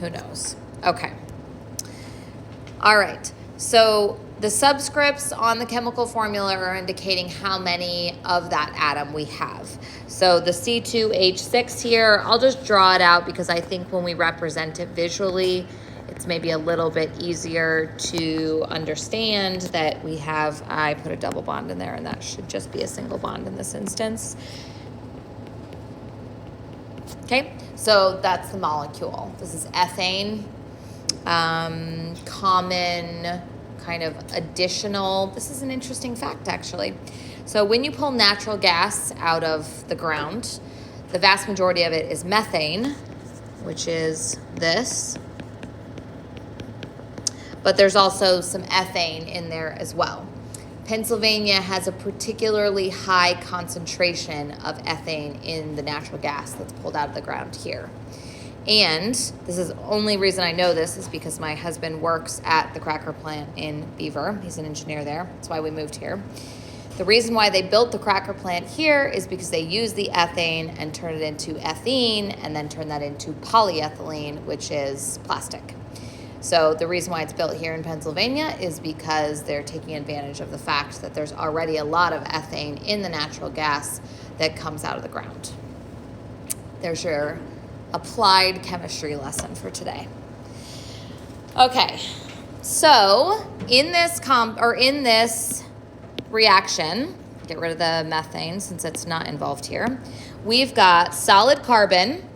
Who knows? Okay. All right. So the subscripts on the chemical formula are indicating how many of that atom we have. So the C2H6 here, I'll just draw it out because I think when we represent it visually, it's maybe a little bit easier to understand that we have, I put a double bond in there and that should just be a single bond in this instance. Okay, so that's the molecule. This is ethane, common kind of additional, this is an interesting fact actually. So when you pull natural gas out of the ground, the vast majority of it is methane, which is this. But there's also some ethane in there as well. Pennsylvania has a particularly high concentration of ethane in the natural gas that's pulled out of the ground here. And this is the only reason I know this is because my husband works at the cracker plant in Beaver. He's an engineer there. That's why we moved here. The reason why they built the cracker plant here is because they use the ethane and turn it into ethene and then turn that into polyethylene, which is plastic. So the reason why it's built here in Pennsylvania is because they're taking advantage of the fact that there's already a lot of ethane in the natural gas that comes out of the ground. There's your applied chemistry lesson for today. Okay, so in this reaction, get rid of the methane since it's not involved here, we've got solid carbon,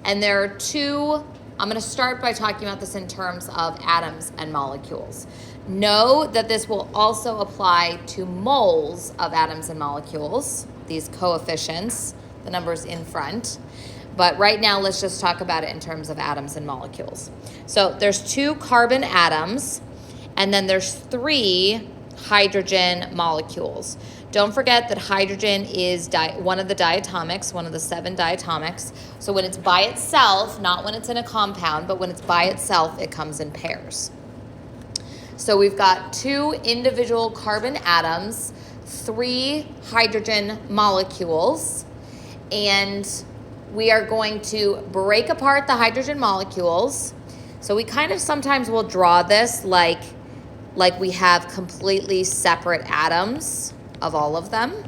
and there are two. I'm going to start by talking about this in terms of atoms and molecules. Know that this will also apply to moles of atoms and molecules, these coefficients, the numbers in front. But right now, let's just talk about it in terms of atoms and molecules. So there's 2 carbon atoms, and then there's 3 hydrogen molecules. Don't forget that hydrogen is one of the diatomics, one of the 7 diatomics. So when it's by itself, not when it's in a compound, but when it's by itself, it comes in pairs. So we've got 2 individual carbon atoms, 3 hydrogen molecules, and we are going to break apart the hydrogen molecules. So we kind of sometimes will draw this like we have completely separate atoms of all of them.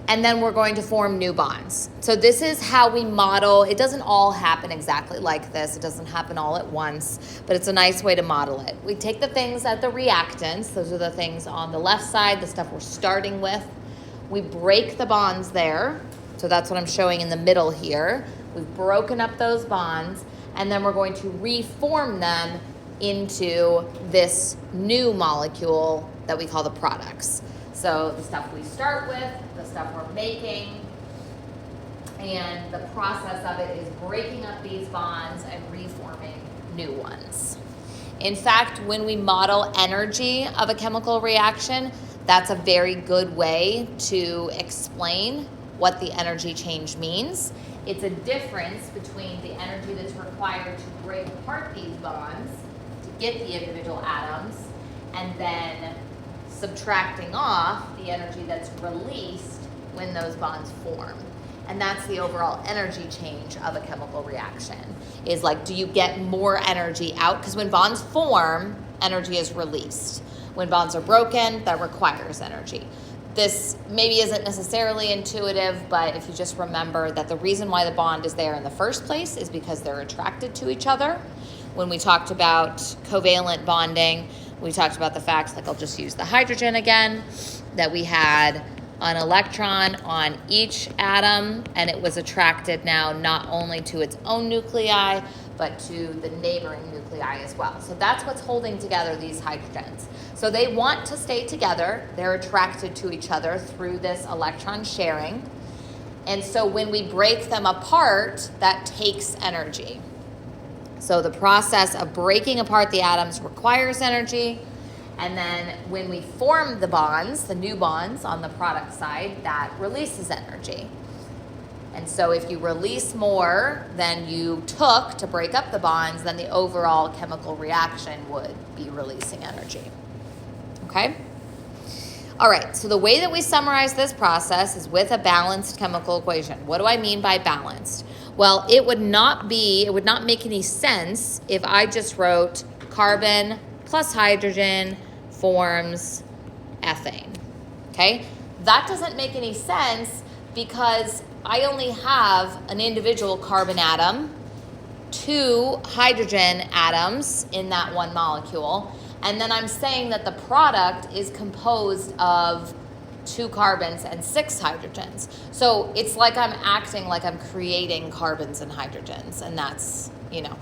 And then we're going to form new bonds. So this is how we model. It doesn't all happen exactly like this. It doesn't happen all at once, but it's a nice way to model it. We take the things at the reactants. Those are the things on the left side, the stuff we're starting with. We break the bonds there. So that's what I'm showing in the middle here. We've broken up those bonds, and then we're going to reform them into this new molecule that we call the products. So the stuff we start with, the stuff we're making, and the process of it is breaking up these bonds and reforming new ones. In fact, when we model energy of a chemical reaction, that's a very good way to explain what the energy change means. It's a difference between the energy that's required to break apart these bonds to get the individual atoms, and then subtracting off the energy that's released when those bonds form. And that's the overall energy change of a chemical reaction. Is like, do you get more energy out? Because when bonds form, energy is released. When bonds are broken, that requires energy. This maybe isn't necessarily intuitive, but if you just remember that the reason why the bond is there in the first place is because they're attracted to each other. When we talked about covalent bonding, we talked about the fact, like I'll just use the hydrogen again, that we had an electron on each atom, and it was attracted now not only to its own nuclei, but to the neighboring nuclei as well. So that's what's holding together these hydrogens. So they want to stay together. They're attracted to each other through this electron sharing. And so when we break them apart, that takes energy. So the process of breaking apart the atoms requires energy. And then when we form the bonds, the new bonds on the product side, that releases energy. And so if you release more than you took to break up the bonds, then the overall chemical reaction would be releasing energy. Okay? All right, so the way that we summarize this process is with a balanced chemical equation. What do I mean by balanced? Well, it would not make any sense if I just wrote carbon plus hydrogen forms ethane, okay? That doesn't make any sense because I only have an individual carbon atom, 2 hydrogen atoms in that one molecule, and then I'm saying that the product is composed of 2 carbons and 6 hydrogens. So it's like I'm acting like I'm creating carbons and hydrogens, and that's,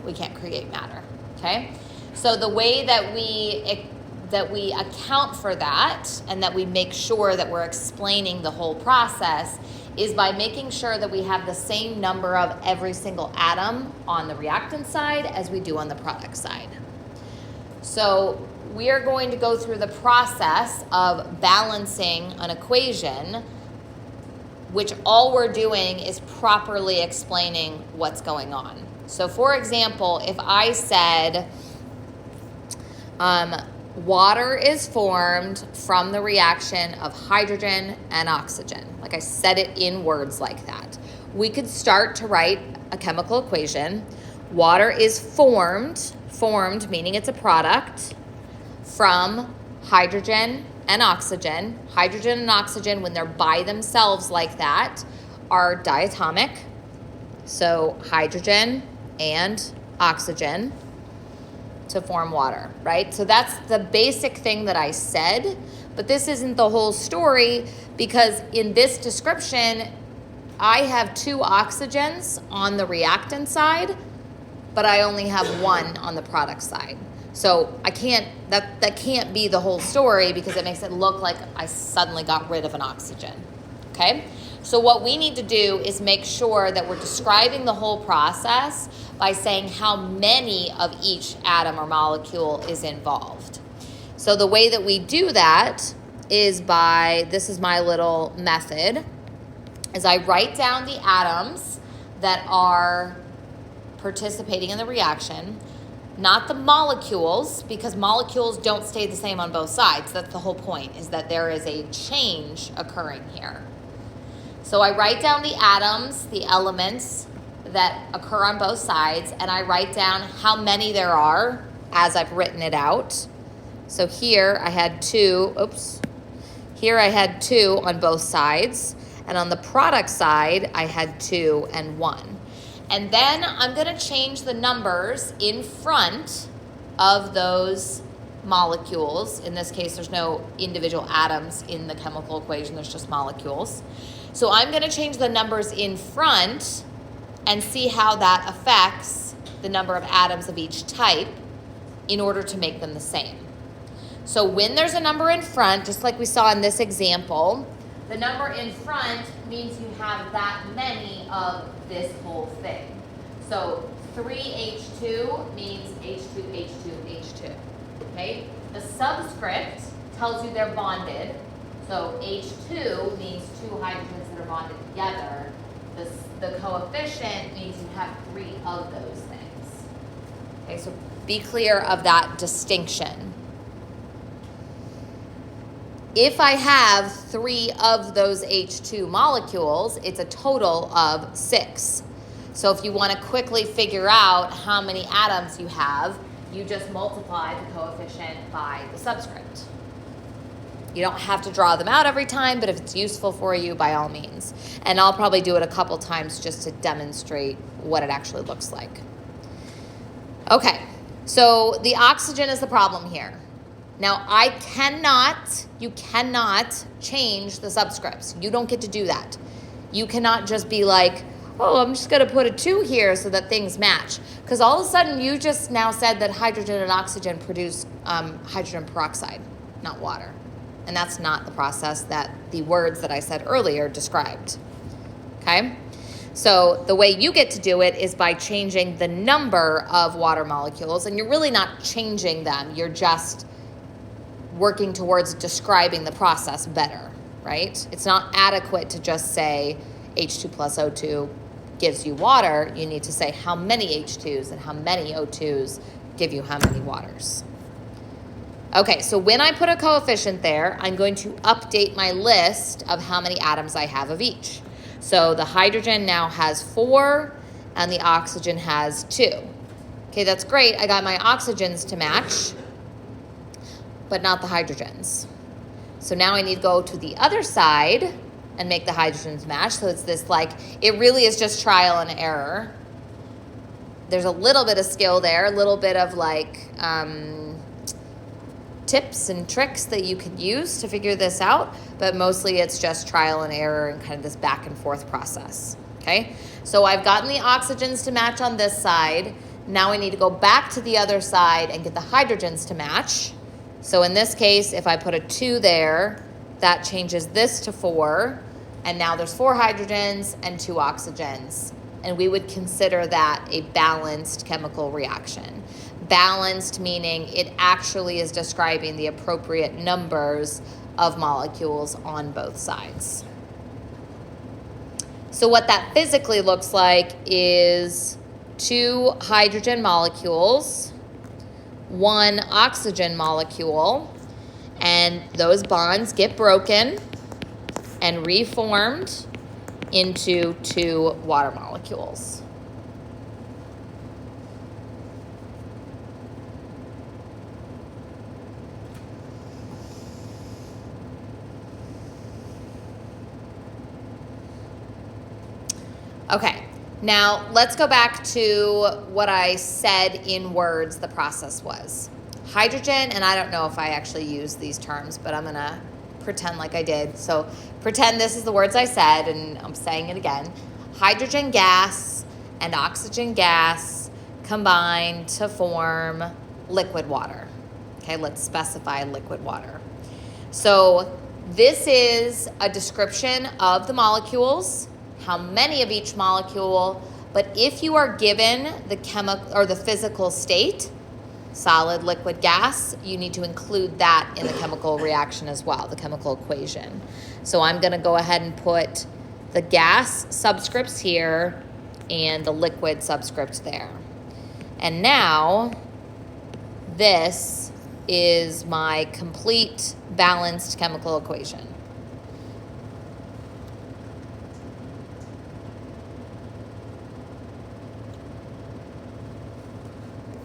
we can't create matter, okay? So the way that we account for that and that we make sure that we're explaining the whole process is by making sure that we have the same number of every single atom on the reactant side as we do on the product side. So we are going to go through the process of balancing an equation, which all we're doing is properly explaining what's going on. So for example, if I said water is formed from the reaction of hydrogen and oxygen, like I said it in words like that, we could start to write a chemical equation. Water is formed meaning it's a product, from hydrogen and oxygen. Hydrogen and oxygen, when they're by themselves like that, are diatomic. So hydrogen and oxygen to form water, right? So that's the basic thing that I said, but this isn't the whole story because in this description, I have 2 oxygens on the reactant side, but I only have 1 on the product side. So that can't be the whole story because it makes it look like I suddenly got rid of an oxygen, okay? So what we need to do is make sure that we're describing the whole process by saying how many of each atom or molecule is involved. So the way that we do that is this is my little method, is I write down the atoms that are participating in the reaction, not the molecules, because molecules don't stay the same on both sides. That's the whole point, is that there is a change occurring here. So I write down the atoms, the elements that occur on both sides, and I write down how many there are as I've written it out. So here I had 2, here I had 2 on both sides, and on the product side, I had 2 and 1. And then I'm going to change the numbers in front of those molecules. In this case, there's no individual atoms in the chemical equation, there's just molecules. So I'm going to change the numbers in front and see how that affects the number of atoms of each type in order to make them the same. So when there's a number in front, just like we saw in this example, the number in front means you have that many of this whole thing. So 3H2 means H2, H2, H2, okay? The subscript tells you they're bonded. So H2 means 2 hydrogens that are bonded together. The coefficient means you have 3 of those things. Okay, so be clear of that distinction. If I have 3 of those H2 molecules, it's a total of 6. So if you want to quickly figure out how many atoms you have, you just multiply the coefficient by the subscript. You don't have to draw them out every time, but if it's useful for you, by all means. And I'll probably do it a couple times just to demonstrate what it actually looks like. Okay, so the oxygen is the problem here. Now, you cannot change the subscripts. You don't get to do that. You cannot just be like, oh, I'm just going to put a 2 here so that things match. Because all of a sudden, you just now said that hydrogen and oxygen produce hydrogen peroxide, not water. And that's not the process that the words that I said earlier described. Okay? So the way you get to do it is by changing the number of water molecules. And you're really not changing them. You're just working towards describing the process better, right? It's not adequate to just say H2 plus O2 gives you water. You need to say how many H2s and how many O2s give you how many waters. Okay, so when I put a coefficient there, I'm going to update my list of how many atoms I have of each. So the hydrogen now has 4 and the oxygen has 2. Okay, that's great. I got my oxygens to match, but not the hydrogens. So now I need to go to the other side and make the hydrogens match. So it's this like, it really is just trial and error. There's a little bit of skill there, a little bit of like tips and tricks that you can use to figure this out, but mostly it's just trial and error and kind of this back and forth process, okay? So I've gotten the oxygens to match on this side. Now I need to go back to the other side and get the hydrogens to match. So in this case, if I put a 2 there, that changes this to 4, and now there's 4 hydrogens and 2 oxygens. And we would consider that a balanced chemical reaction. Balanced meaning it actually is describing the appropriate numbers of molecules on both sides. So what that physically looks like is 2 hydrogen molecules, 1 oxygen molecule, and those bonds get broken and reformed into 2 water molecules. Okay, now let's go back to what I said in words the process was. Hydrogen, and I don't know if I actually used these terms, but I'm gonna pretend like I did. So pretend this is the words I said, and I'm saying it again. Hydrogen gas and oxygen gas combine to form liquid water. Okay, let's specify liquid water. So this is a description of the molecules, how many of each molecule, but if you are given the chemical or the physical state, solid, liquid, gas, you need to include that in the chemical reaction as well, the chemical equation. So I'm going to go ahead and put the gas subscripts here and the liquid subscript there. And now this is my complete balanced chemical equation.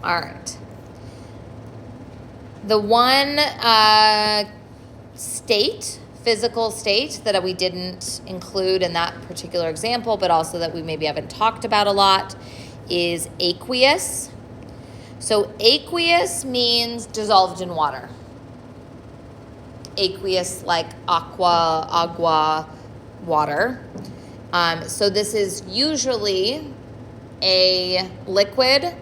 All right. The one physical state that we didn't include in that particular example, but also that we maybe haven't talked about a lot, is aqueous. So aqueous means dissolved in water. Aqueous like agua, water. So this is usually a liquid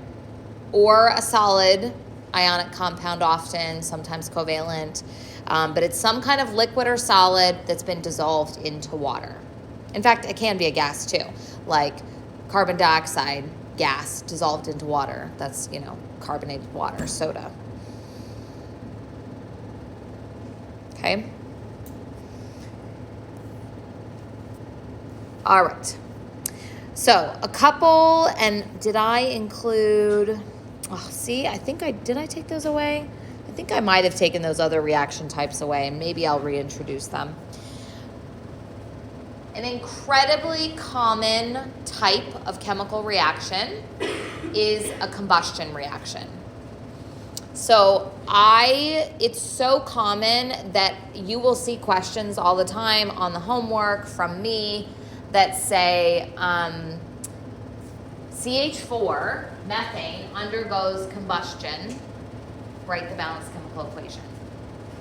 or a solid ionic compound, often, sometimes covalent, but it's some kind of liquid or solid that's been dissolved into water. In fact, it can be a gas too, like carbon dioxide gas dissolved into water. That's, carbonated water, soda. Okay. All right. So a couple, and did I include... Oh, see, did I take those away? I think I might have taken those other reaction types away, and maybe I'll reintroduce them. An incredibly common type of chemical reaction is a combustion reaction. So it's so common that you will see questions all the time on the homework from me that say, CH4, methane, undergoes combustion. Write the balanced chemical equation.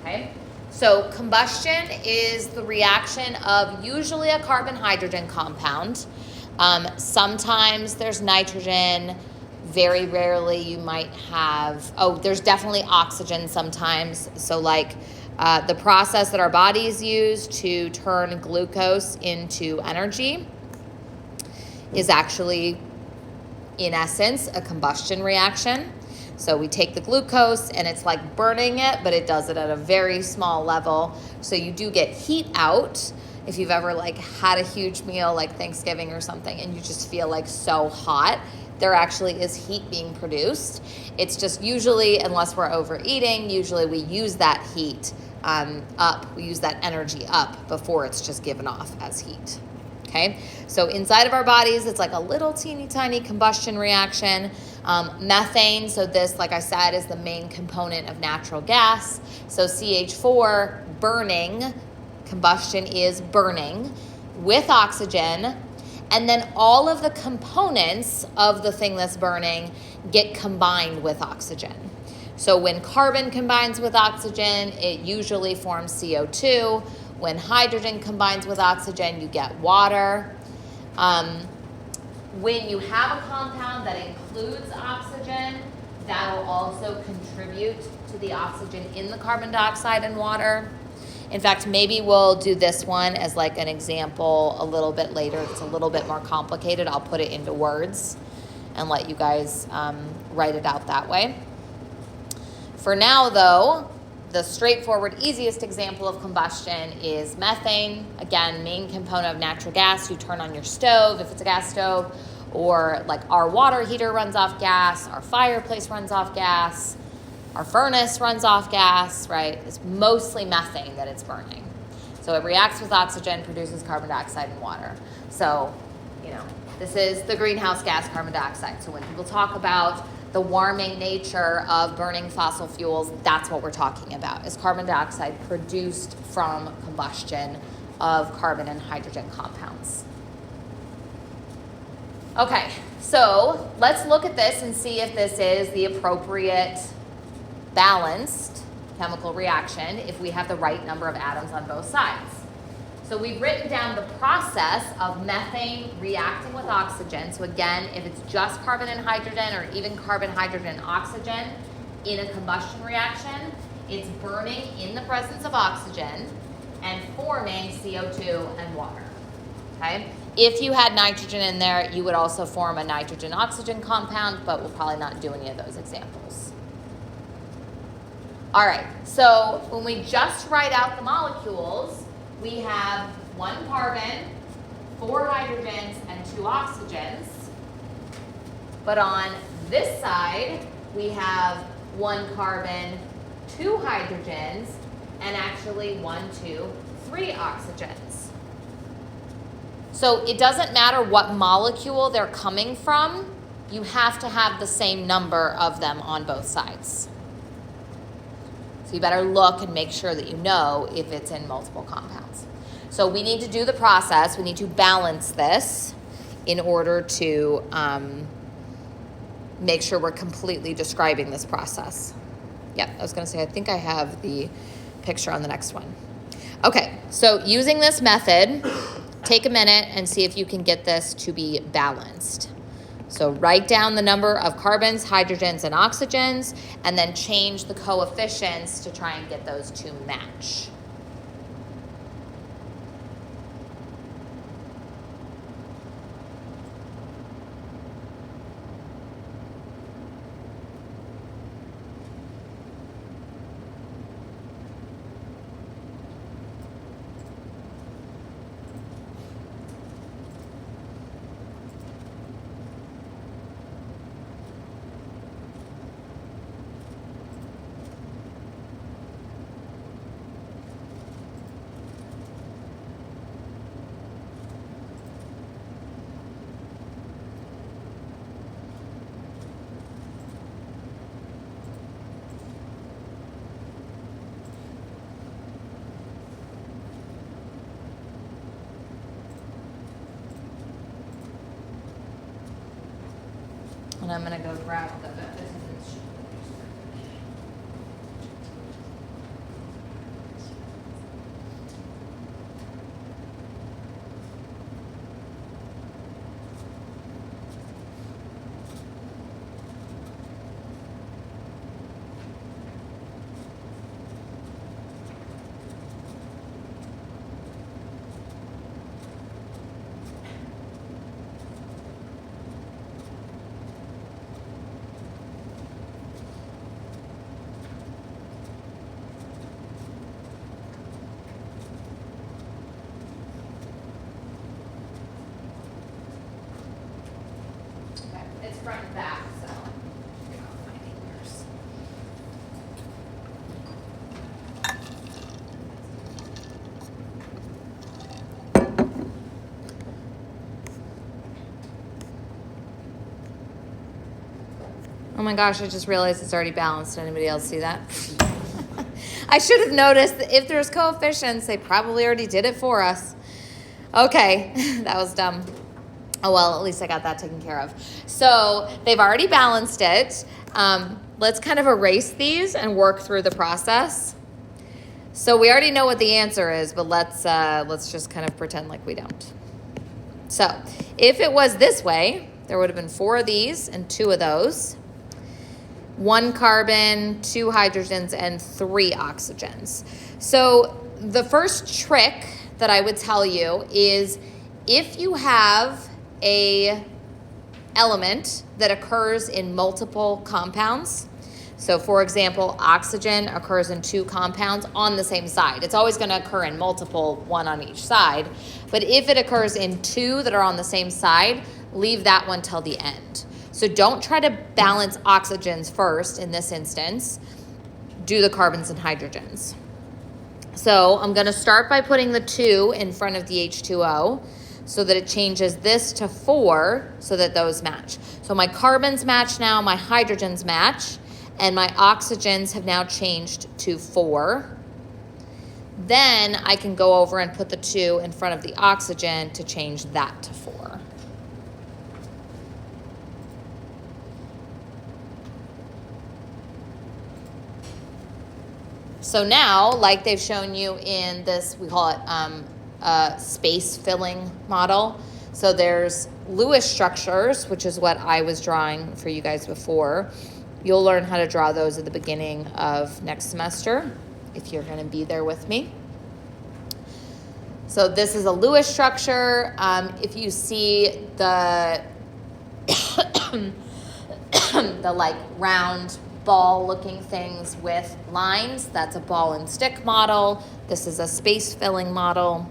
Okay? So combustion is the reaction of usually a carbon-hydrogen compound. Sometimes there's nitrogen. Very rarely you might have, there's definitely oxygen sometimes. So like the process that our bodies use to turn glucose into energy is actually, in essence, a combustion reaction. So we take the glucose and it's like burning it, but it does it at a very small level. So you do get heat out. if you've ever like had a huge meal like Thanksgiving or something and you just feel like so hot, there actually is heat being produced. It's just usually, unless we're overeating, usually we use that heat up. We use that energy up before it's just given off as heat. Okay, so inside of our bodies, it's like a little teeny tiny combustion reaction. Methane, so this, like I said, is the main component of natural gas. So CH4, burning, combustion is burning with oxygen, and then all of the components of the thing that's burning get combined with oxygen. So when carbon combines with oxygen, it usually forms CO2. When hydrogen combines with oxygen, you get water. When you have a compound that includes oxygen, that will also contribute to the oxygen in the carbon dioxide and water. In fact, maybe we'll do this one as like an example a little bit later. It's a little bit more complicated. I'll put it into words and let you guys write it out that way. For now, though, the straightforward, easiest example of combustion is methane. Again, main component of natural gas. You turn on your stove, if it's a gas stove, or like our water heater runs off gas, our fireplace runs off gas, our furnace runs off gas, right? It's mostly methane that it's burning. So it reacts with oxygen, produces carbon dioxide and water. So, this is the greenhouse gas, carbon dioxide. So when people talk about the warming nature of burning fossil fuels, that's what we're talking about, is carbon dioxide produced from combustion of carbon and hydrogen compounds. Okay, so let's look at this and see if this is the appropriate balanced chemical reaction if we have the right number of atoms on both sides. So we've written down the process of methane reacting with oxygen. So again, if it's just carbon and hydrogen or even carbon, hydrogen, and oxygen in a combustion reaction, it's burning in the presence of oxygen and forming CO2 and water, okay? If you had nitrogen in there, you would also form a nitrogen-oxygen compound, but we'll probably not do any of those examples. All right, so when we just write out the molecules, we have 1 carbon, 4 hydrogens, and 2 oxygens. But on this side, we have 1 carbon, 2 hydrogens, and actually 1, 2, 3 oxygens. So it doesn't matter what molecule they're coming from, you have to have the same number of them on both sides. So you better look and make sure that you know if it's in multiple compounds. So we need to do the process. We need to balance this in order to make sure we're completely describing this process. Yeah, I was going to say, I think I have the picture on the next one. Okay, so using this method, take a minute and see if you can get this to be balanced. So write down the number of carbons, hydrogens, and oxygens, and then change the coefficients to try and get those to match. And I'm going to go grab the front and back, so get off my fingers. Oh my gosh, I just realized it's already balanced. Anybody else see that? I should have noticed that if there's coefficients, they probably already did it for us. Okay, that was dumb. Oh well, at least I got that taken care of. So they've already balanced it. Let's kind of erase these and work through the process. So we already know what the answer is, but let's just kind of pretend like we don't. So if it was this way, there would have been 4 of these and 2 of those. 1 carbon, 2 hydrogens, and 3 oxygens. So the first trick that I would tell you is if you have a element that occurs in multiple compounds, so for example, oxygen occurs in 2 compounds on the same side. It's always going to occur in multiple, 1 on each side. But if it occurs in 2 that are on the same side, leave that one till the end. So don't try to balance oxygens first in this instance. Do the carbons and hydrogens. So I'm going to start by putting the 2 in front of the H2O so that it changes this to 4 so that those match. So my carbons match now, my hydrogens match, and my oxygens have now changed to 4. Then I can go over and put the 2 in front of the oxygen to change that to 4. So now, like they've shown you in this, we call it space filling model. So there's Lewis structures, which is what I was drawing for you guys before. You'll learn how to draw those at the beginning of next semester, if you're going to be there with me. So this is a Lewis structure. If you see the the like round ball looking things with lines, that's a ball and stick model. This is a space filling model.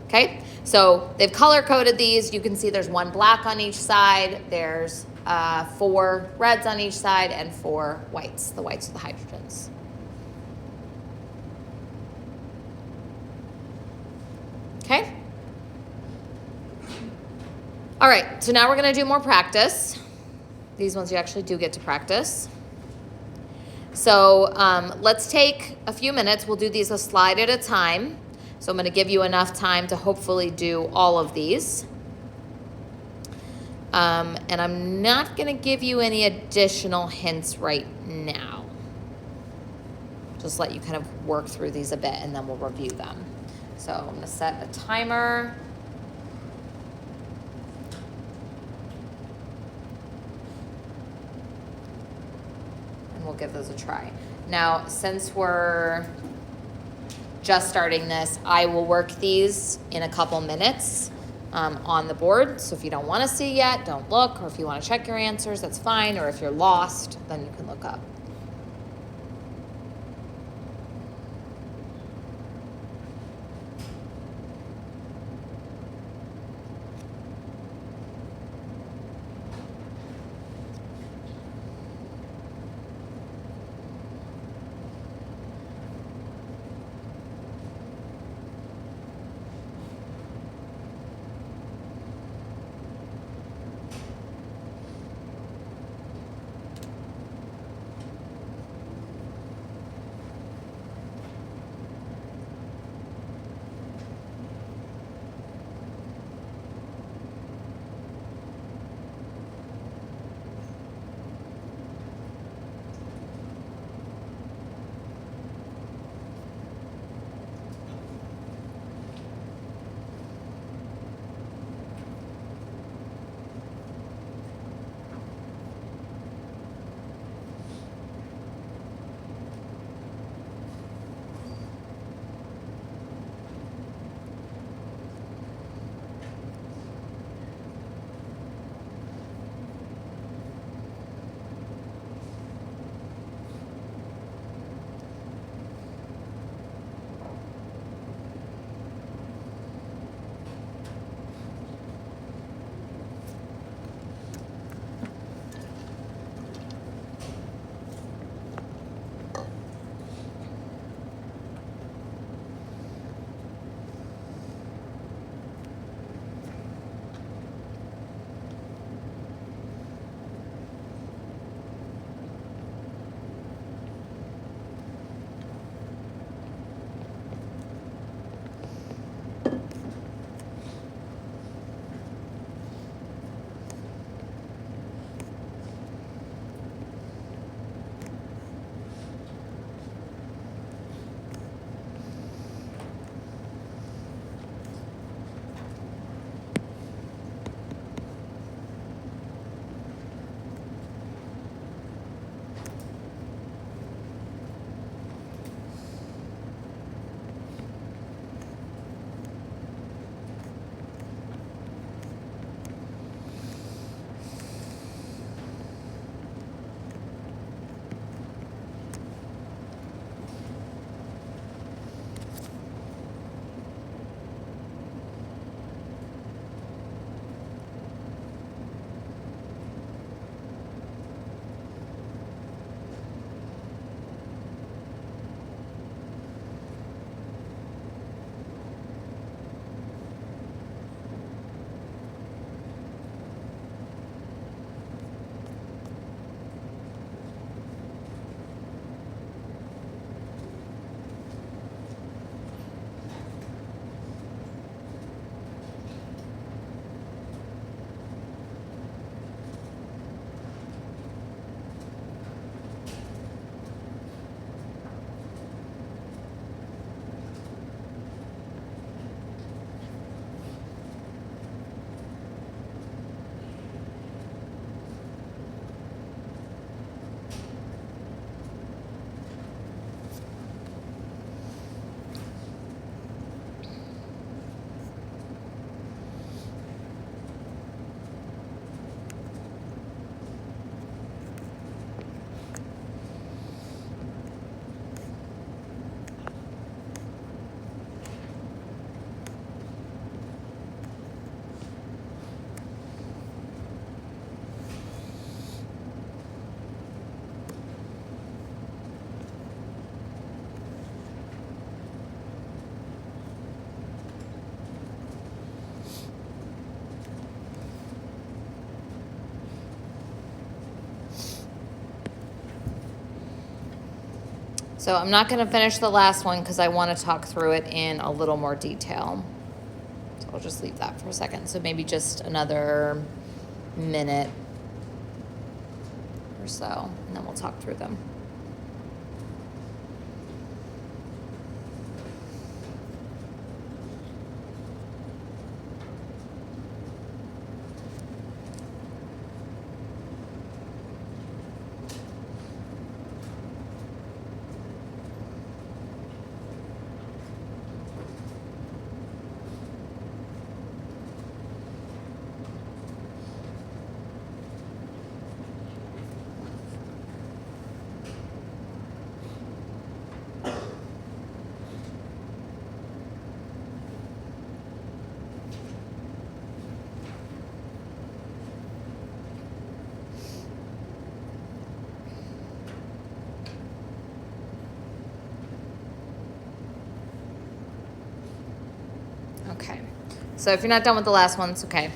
Okay, so they've color coded these. You can see there's 1 black on each side. There's 4 reds on each side and 4 whites. The whites are the hydrogens. Okay. All right, so now we're going to do more practice. These ones you actually do get to practice. So let's take a few minutes. We'll do these a slide at a time. So I'm going to give you enough time to hopefully do all of these. And I'm not going to give you any additional hints right now. Just let you kind of work through these a bit and then we'll review them. So I'm going to set a timer. We'll give those a try. Now, since we're just starting this, I will work these in a couple minutes on the board. So if you don't want to see yet, don't look. Or if you want to check your answers, that's fine. Or if you're lost, then you can look up. So I'm not going to finish the last one because I want to talk through it in a little more detail. So I'll just leave that for a second. So maybe just another minute or so, and then we'll talk through them. Okay, so if you're not done with the last one, it's okay.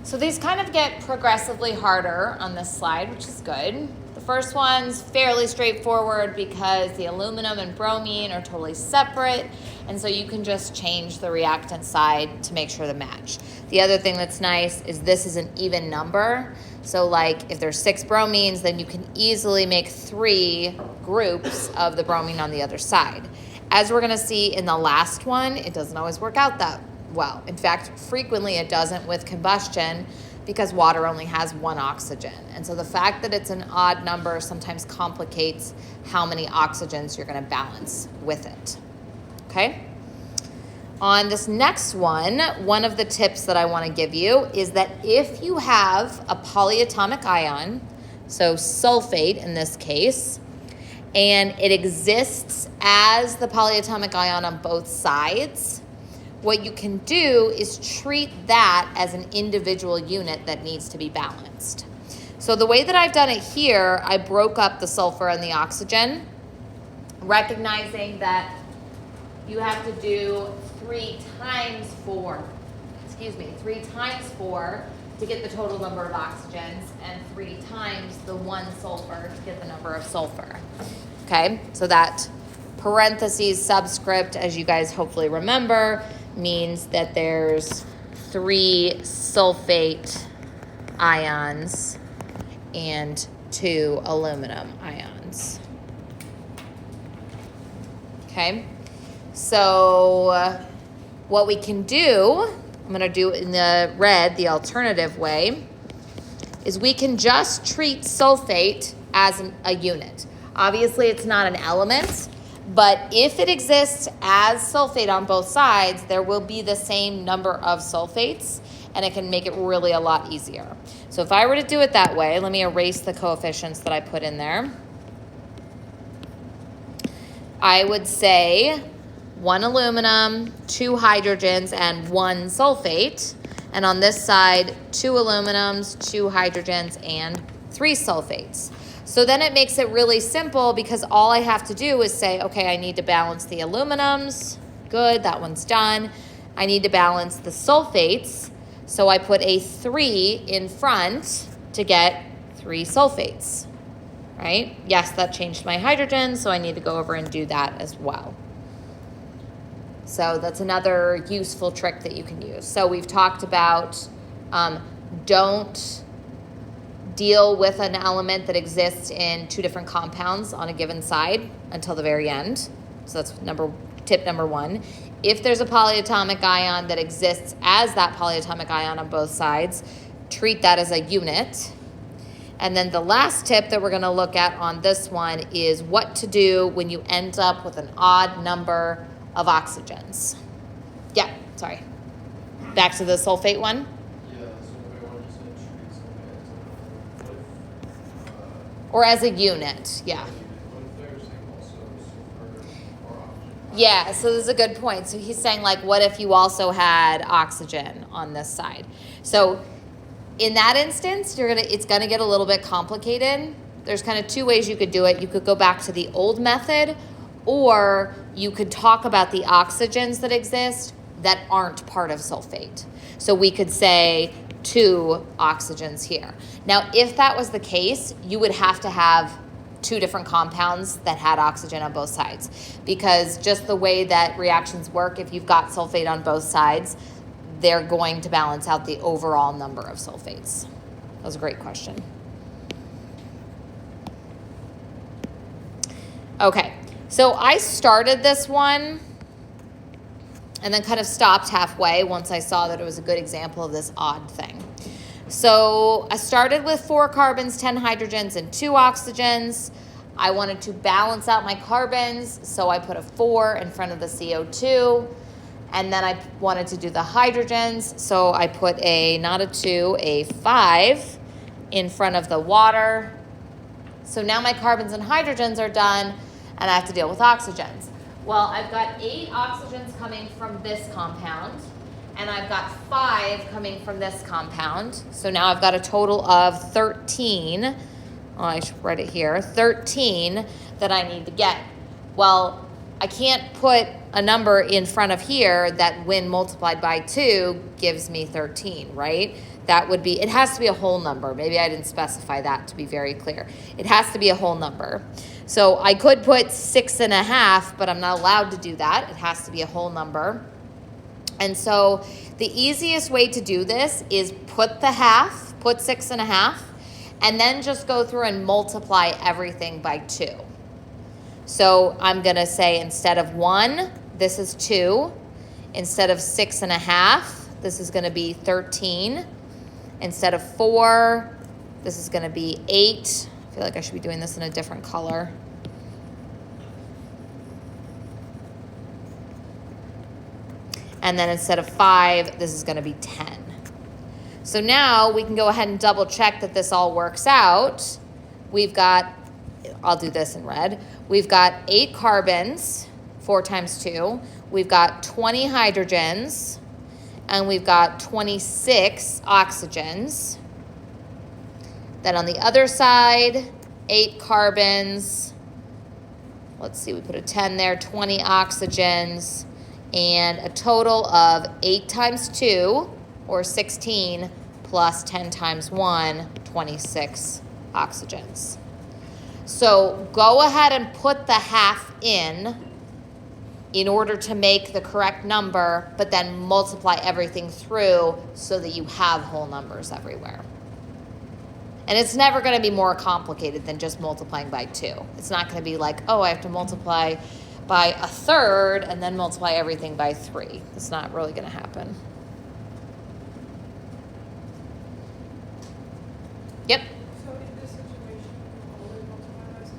So these kind of get progressively harder on this slide, which is good. The first one's fairly straightforward because the aluminum and bromine are totally separate, and so you can just change the reactant side to make sure to match. The other thing that's nice is this is an even number. So like if there's 6 bromines, then you can easily make 3 groups of the bromine on the other side. As we're gonna see in the last one, it doesn't always work out that well. In fact, frequently it doesn't with combustion because water only has 1 oxygen. And so the fact that it's an odd number sometimes complicates how many oxygens you're gonna balance with it, okay? On this next one of the tips that I wanna give you is that if you have a polyatomic ion, so sulfate in this case, and it exists as the polyatomic ion on both sides, what you can do is treat that as an individual unit that needs to be balanced. So the way that I've done it here, I broke up the sulfur and the oxygen, recognizing that you have to do 3 times 4 to get the total number of oxygens, and 3 times the 1 sulfur to get the number of sulfur. Okay, so that parentheses subscript, as you guys hopefully remember, means that there's 3 sulfate ions and 2 aluminum ions. Okay, so what we can do, I'm going to do in the red, the alternative way, is we can just treat sulfate as a unit. Obviously, it's not an element, but if it exists as sulfate on both sides, there will be the same number of sulfates, and it can make it really a lot easier. So if I were to do it that way, let me erase the coefficients that I put in there. I would say 1 aluminum, 2 hydrogens, and 1 sulfate. And on this side, 2 aluminums, 2 hydrogens, and 3 sulfates. So then it makes it really simple because all I have to do is say, okay, I need to balance the aluminums. Good, that one's done. I need to balance the sulfates. So I put a 3 in front to get 3 sulfates, right? Yes, that changed my hydrogen, so I need to go over and do that as well. So that's another useful trick that you can use. So we've talked about don't deal with an element that exists in 2 different compounds on a given side until the very end. So that's tip number 1. If there's a polyatomic ion that exists as that polyatomic ion on both sides, treat that as a unit. And then the last tip that we're going to look at on this one is what to do when you end up with an odd number of oxygens. Yeah, sorry. Back to the sulfate one. Yeah, the sulfate one just said treat sulfate as a Or as a unit, yeah. what if there's also sulfur or oxygen? Yeah, so this is a good point. So he's saying, like, what if you also had oxygen on this side? So in that instance, it's gonna get a little bit complicated. There's kind of 2 ways you could do it. You could go back to the old method, or you could talk about the oxygens that exist that aren't part of sulfate. So we could say 2 oxygens here. Now, if that was the case, you would have to have two different compounds that had oxygen on both sides. Because just the way that reactions work, if you've got sulfate on both sides, they're going to balance out the overall number of sulfates. That was a great question. Okay, so I started this one and then kind of stopped halfway once I saw that it was a good example of this odd thing. So I started with 4 carbons, 10 hydrogens, and 2 oxygens. I wanted to balance out my carbons, so I put a 4 in front of the CO2. And then I wanted to do the hydrogens, so I put not a 2, a 5 in front of the water. So now my carbons and hydrogens are done, and I have to deal with oxygens. Well, I've got 8 oxygens coming from this compound, and I've got 5 coming from this compound. So now I've got a total of 13. Oh, I should write it here. 13 that I need to get. Well, I can't put a number in front of here that when multiplied by 2 gives me 13, right? That would be, it has to be a whole number. Maybe I didn't specify that to be very clear. It has to be a whole number. So I could put 6.5, but I'm not allowed to do that. It has to be a whole number. And so the easiest way to do this is put the half, put 6.5, and then just go through and multiply everything by 2. So I'm gonna say instead of 1, this is 2. Instead of 6.5, this is gonna be 13. Instead of 4, this is gonna be 8. I feel like I should be doing this in a different color. And then instead of 5, this is gonna be 10. So now we can go ahead and double check that this all works out. We've got, I'll do this in red. We've got 8 carbons, 4 times 2. We've got 20 hydrogens, and we've got 26 oxygens. Then on the other side, 8 carbons. Let's see, we put a 10 there, 20 oxygens, and a total of 8 times 2, or 16, plus 10 times 1, 26 oxygens. So go ahead and put the half in order to make the correct number, but then multiply everything through so that you have whole numbers everywhere. And it's never going to be more complicated than just multiplying by 2. It's not going to be like, oh, I have to multiply by 1/3 and then multiply everything by 3. It's not really going to happen. Yep. So in this situation, you always multiply by 2?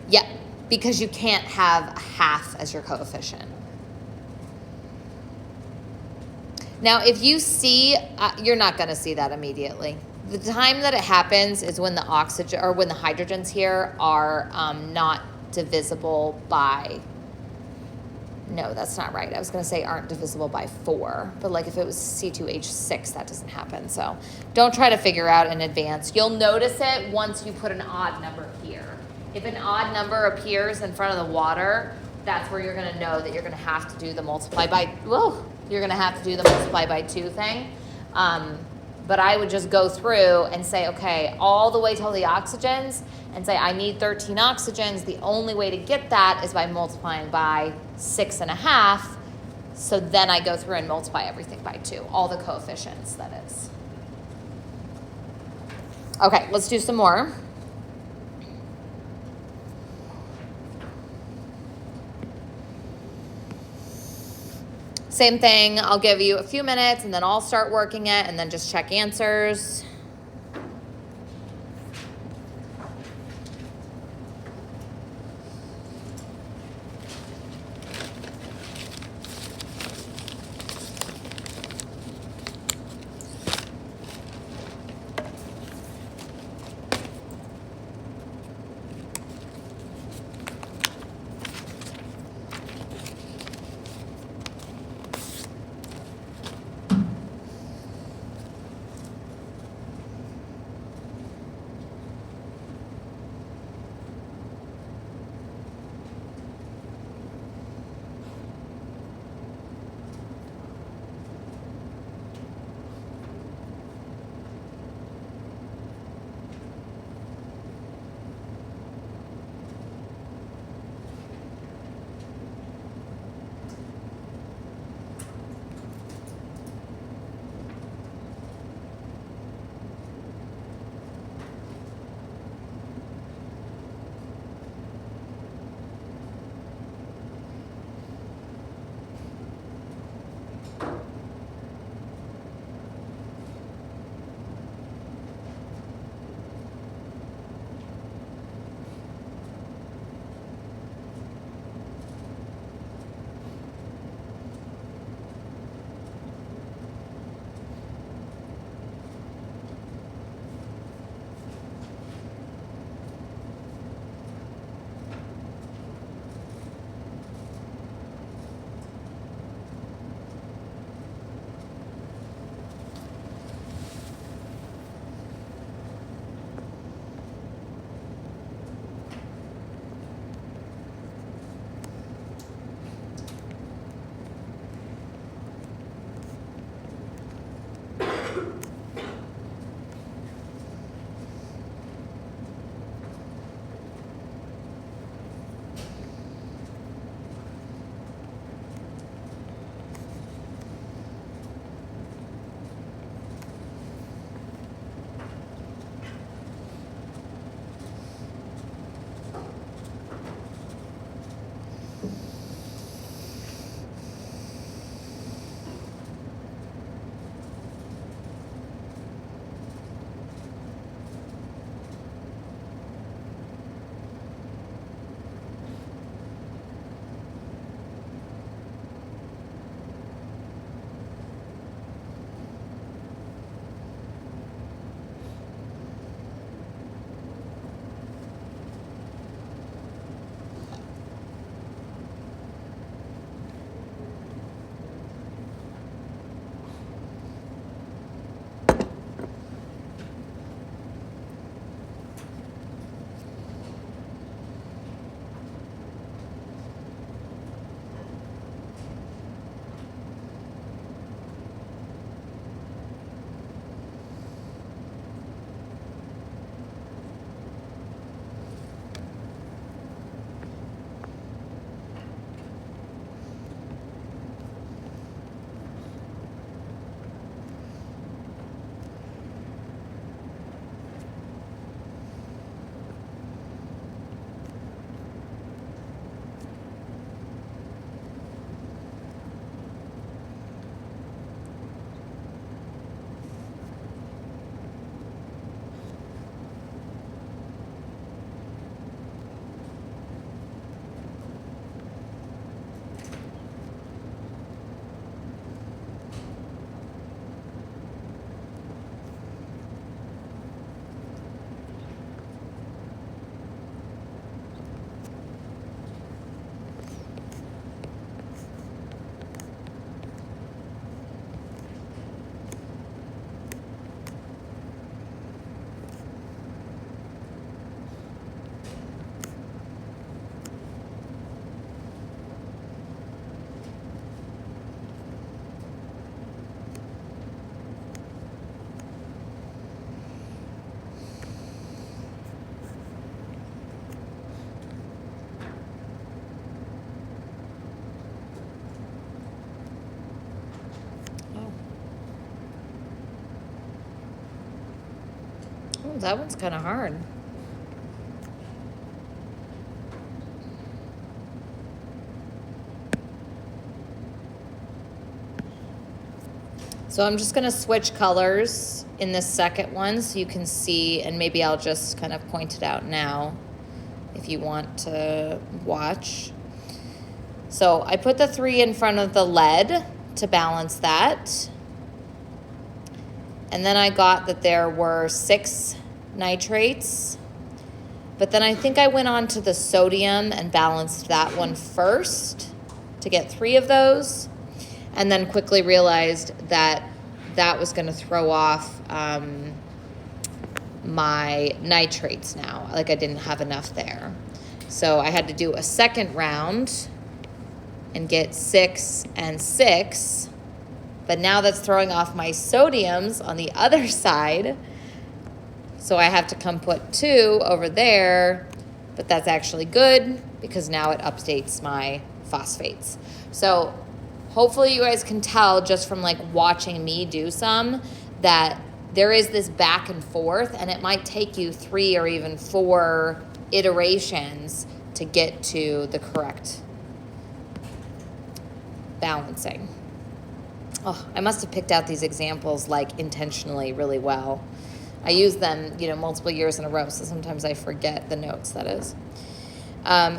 Yep, because you can't have half as your coefficient. Now, if you see, you're not going to see that immediately. The time that it happens is when the oxygen or when the hydrogens here are not divisible by. No, that's not right. I was going to say aren't divisible by 4, but like if it was C2H6, that doesn't happen. So don't try to figure out in advance. You'll notice it once you put an odd number here. If an odd number appears in front of the water, that's where you're going to know that you're going to have to do the multiply by, you're going to have to do the multiply by 2 thing. But I would just go through and say, okay, all the way till the oxygens, and say I need 13 oxygens. The only way to get that is by multiplying by 6.5. So then I go through and multiply everything by 2, all the coefficients, that is. Okay, let's do some more. Same thing, I'll give you a few minutes and then I'll start working it and then just check answers. Oh, that one's kind of hard. So I'm just gonna switch colors in this second one so you can see, and maybe I'll just kind of point it out now if you want to watch. So I put the 3 in front of the lead to balance that. And then I got that there were 6 nitrates. But then I think I went on to the sodium and balanced that one first to get 3 of those. And then quickly realized that that was going to throw off my nitrates now. Like I didn't have enough there. So I had to do a second round and get 6 and 6. But now that's throwing off my sodiums on the other side. So I have to come put 2 over there. But that's actually good because now it updates my phosphates. So hopefully you guys can tell just from like watching me do some that there is this back and forth, and it might take you 3 or even 4 iterations to get to the correct balancing. Oh, I must have picked out these examples like intentionally really well. I use them, multiple years in a row, so sometimes I forget the notes, that is.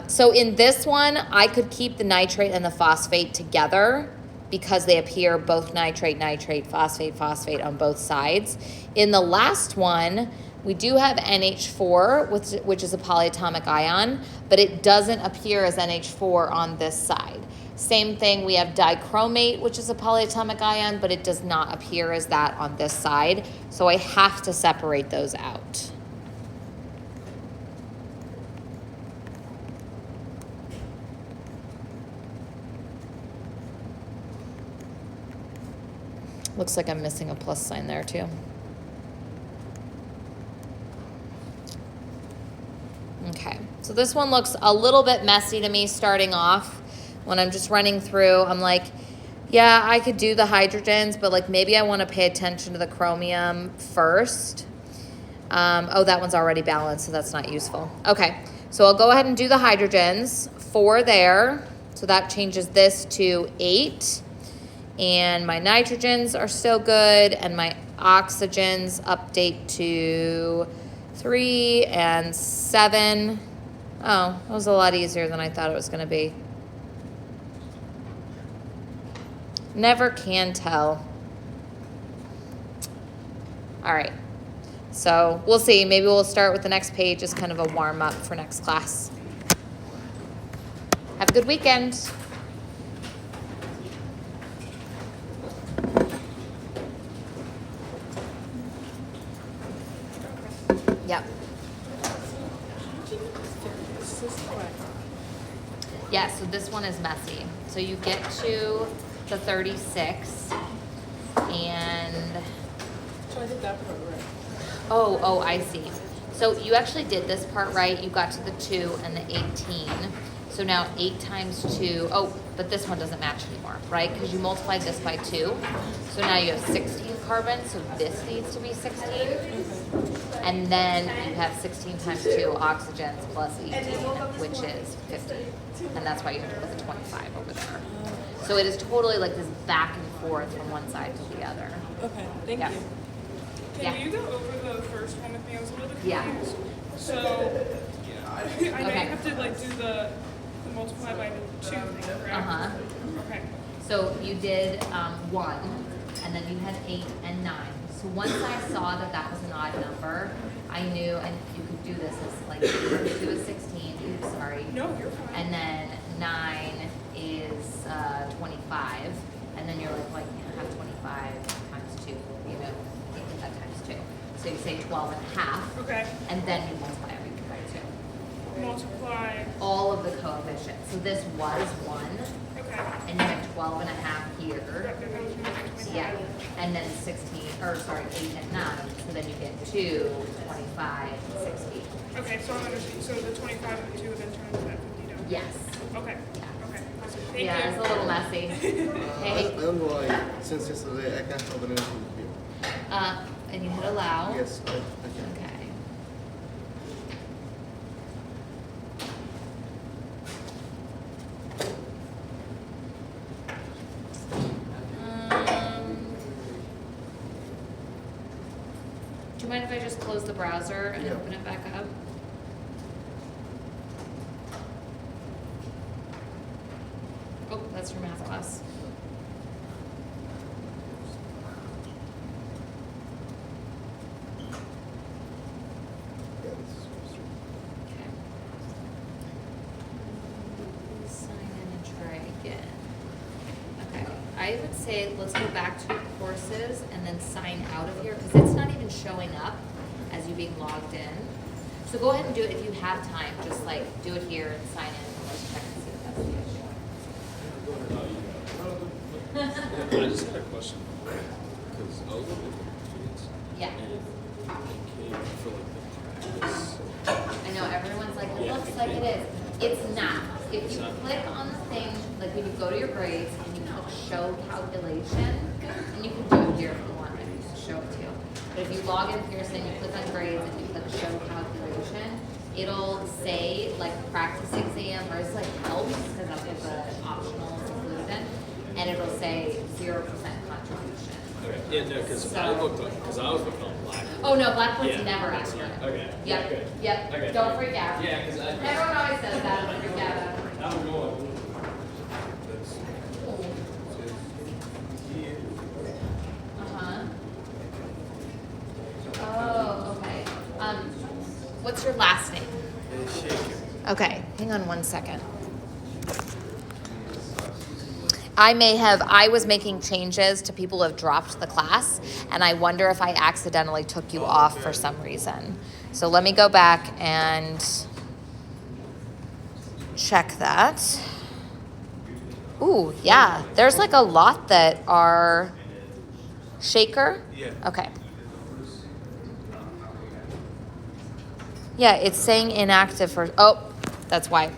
So in this one, I could keep the nitrate and the phosphate together because they appear both nitrate, nitrate, phosphate, phosphate on both sides. In the last one, we do have NH4, which is a polyatomic ion, but it doesn't appear as NH4 on this side. Same thing, we have dichromate, which is a polyatomic ion, but it does not appear as that on this side. So I have to separate those out. Looks like I'm missing a plus sign there too. Okay, so this one looks a little bit messy to me starting off. When I'm just running through, I'm like, yeah, I could do the hydrogens, but like maybe I want to pay attention to the chromium first. Oh, that one's already balanced, so that's not useful. Okay, so I'll go ahead and do the hydrogens. 4 there, so that changes this to 8. And my nitrogens are still good, and my oxygens update to 3 and 7. Oh, that was a lot easier than I thought it was going to be. Never can tell. All right, so we'll see. Maybe we'll start with the next page as kind of a warm-up for next class. Have a good weekend. Yep. Yeah, so this one is messy. So you get to the 36 and... So I did that part right. Oh, I see. So you actually did this part right. You got to the 2 and the 18. So now 8 times 2. Oh, but this one doesn't match anymore, right? Because you multiplied this by 2. So now you have 16 carbons. So this needs to be 16. And then you have 16 times 2 oxygens plus 18, which is 50. And that's why you have to put the 25 over there. So it is totally like this back and forth from one side to the other. Okay, thank Yeah. you. Can you go over the first one with me? I was a little bit Yeah. confused. So, I know you have to like do the multiply by 2 thing, correct? Uh-huh. Okay. So you did 1, and then you had 8 and 9. So once I saw that that was an odd number, I knew, and you could do this as like 2 is 16, oops, sorry. No, you're fine. And then 9 is 25, and then you're like, well, I can't have 25 times 2, you know, can't get that times 2. So you say 12 and a half, Okay. and then you multiply everything by 2. Multiply. All of the coefficients. So this was 1, Okay. and you had 12 and a half here. Yep, that was my Yeah, and then 16, or sorry, 8 and 9, so then you get 2, 25, 60. Okay, so I'm understanding. So the 25 and the 2 then turns that 50 down. Yes. Okay. Yeah. Okay. Awesome. Thank Yeah, you. it's a little messy. I Hey, don't know why, since yesterday, I can't open anything with you. and you hit allow. Yes, I can. Okay. Do you mind if I just close the browser and Yeah. open it back up? Oh, that's your math class. Yeah, this is supposed to. Okay. Sign in and try again. Okay, I would say let's go back to your courses and then sign out of here because it's not even showing up as you being logged in. So go ahead and do it if you have time, just like do it here and sign in and let's check and see if that's the issue. I just had a question because I was looking at the feeds Yeah, and it came for like the practice. I know everyone's like, it looks like it is. It's not. If you click on the thing, like when you go to your grades and you click show calculation, and you can do it here if you want, I can just show it to you. But if you log in Pearson, you click on grades and you click show calculation, it'll say like practice exam or it's like help because that's what the optional is included, and it'll say 0% contribution. Okay. Yeah, no, because I looked up because I was looking on Black. Oh no, Blackboard's Yeah, never that's accurate. fine. Okay. Yep, Yeah, good. yep. Okay. Don't freak out. Yeah, because I. Everyone always says that. Don't freak out. I'm going. Uh-huh. Oh, okay. What's your last name? Okay, hang on one second. I was making changes to people who have dropped the class, and I wonder if I accidentally took you off for some reason. So let me go back and check that. Ooh, yeah, there's like a lot that are Shaker? Yeah. Okay. Yeah, it's saying inactive for, oh, that's why.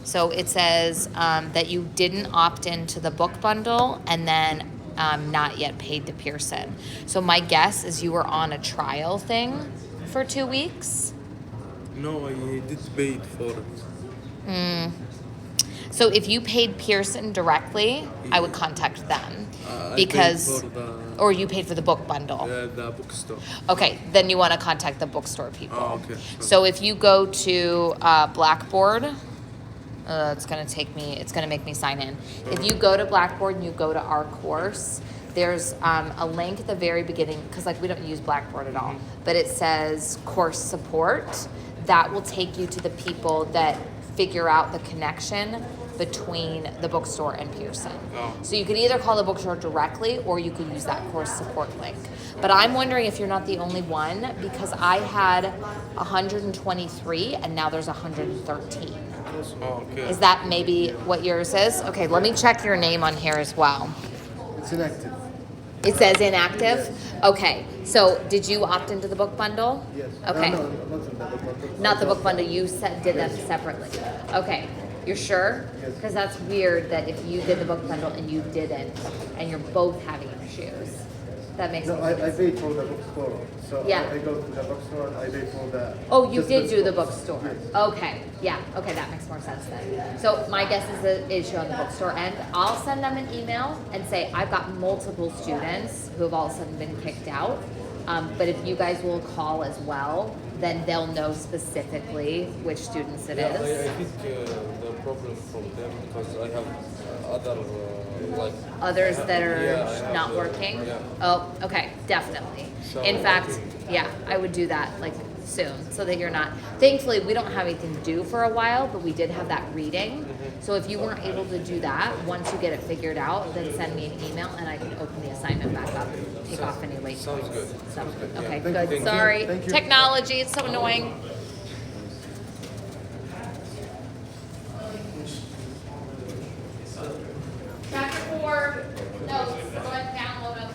So it says that you didn't opt into the book bundle and then not yet paid to Pearson. So my guess is you were on a trial thing for 2 weeks. No, I did pay it for it. So if you paid Pearson directly, I would contact them I because, paid for or you paid for the book bundle. the bookstore. Okay, then you want to contact the bookstore people. Oh, okay. So if you go to Blackboard, it's gonna make me sign in. If you go to Blackboard and you go to our course, there's a link at the very beginning, because like we don't use Blackboard at all, but it says course support. That will take you to the people that figure out the connection between the bookstore and Pearson. Oh. So you could either call the bookstore directly or you could use that course support link. But I'm wondering if you're not the only one, because I had 123 and now there's 113. Oh, okay. Is that maybe what yours is? Okay, let me check your name on here as well. It's inactive. It says inactive? Okay, so did you opt into the book bundle? Yes. Okay. No, not in the book bundle. Not the book bundle, you did them separately. Okay, you're sure? Yes. Because that's weird that if you did the book bundle and you didn't, and you're both having issues. That makes No, sense. I paid for the bookstore. So Yeah. I go to the bookstore and I pay for the. Oh, you just did do the book. bookstore. Yes. Okay, yeah, okay, that makes more sense then. So my guess is the issue on the bookstore end. I'll send them an email and say, I've got multiple students who have all of a sudden been kicked out. But if you guys will call as well, then they'll know specifically which students it I is. think the problem from them because I have other like Others that are Yeah, I have, not working? yeah. Oh, okay, definitely. So- In fact, yeah, I would do that like soon so that you're not, thankfully, we don't have anything due for a while, but we did have that reading. So if you weren't able to do that, once you get it figured out, then send me an email and I can open the assignment back up and take off any late Sounds points. good. So, Yeah. okay, Thank good. you. Sorry. Thank you. Technology, it's so annoying. Chapter 4, notes, go ahead and download them.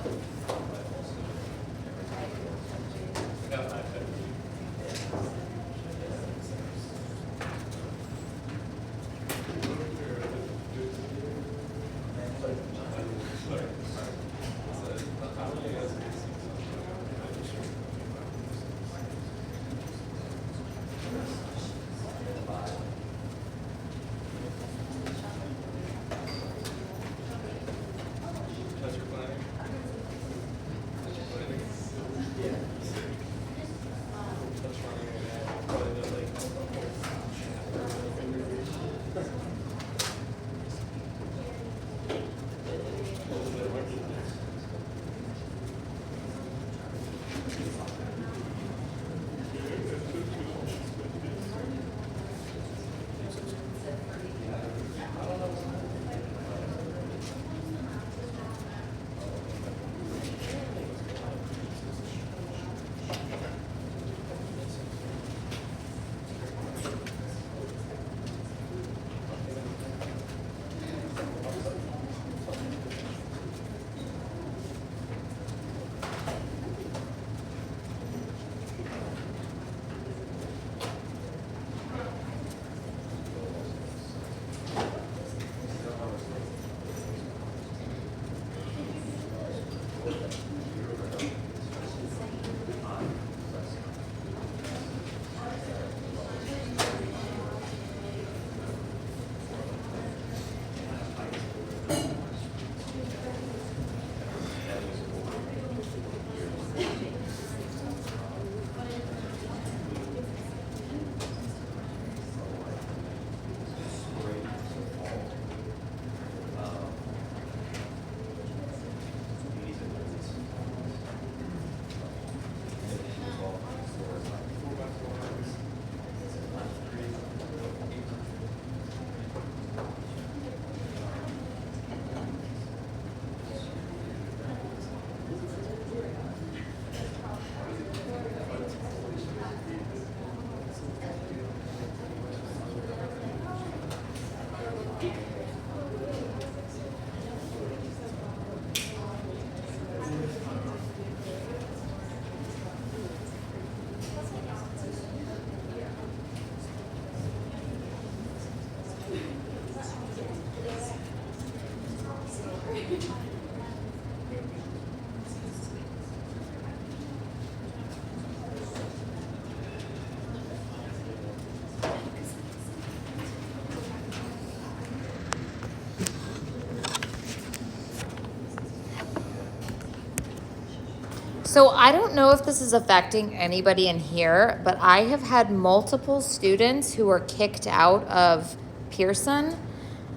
So I don't know if this is affecting anybody in here, but I have had multiple students who are kicked out of Pearson.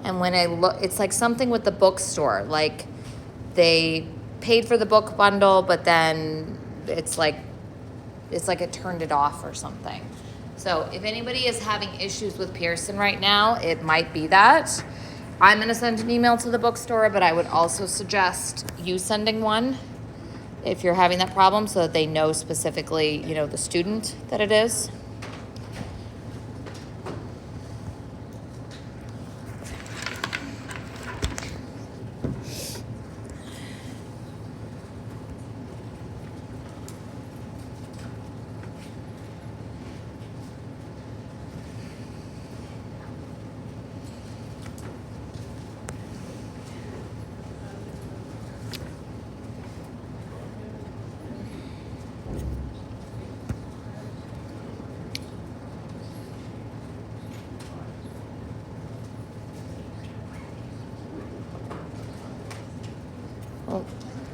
And when I look, it's like something with the bookstore. Like they paid for the book bundle, but then it's like it turned it off or something. So if anybody is having issues with Pearson right now, it might be that. I'm going to send an email to the bookstore, but I would also suggest you sending one if you're having that problem so that they know specifically, you know, the student that it is. Oh.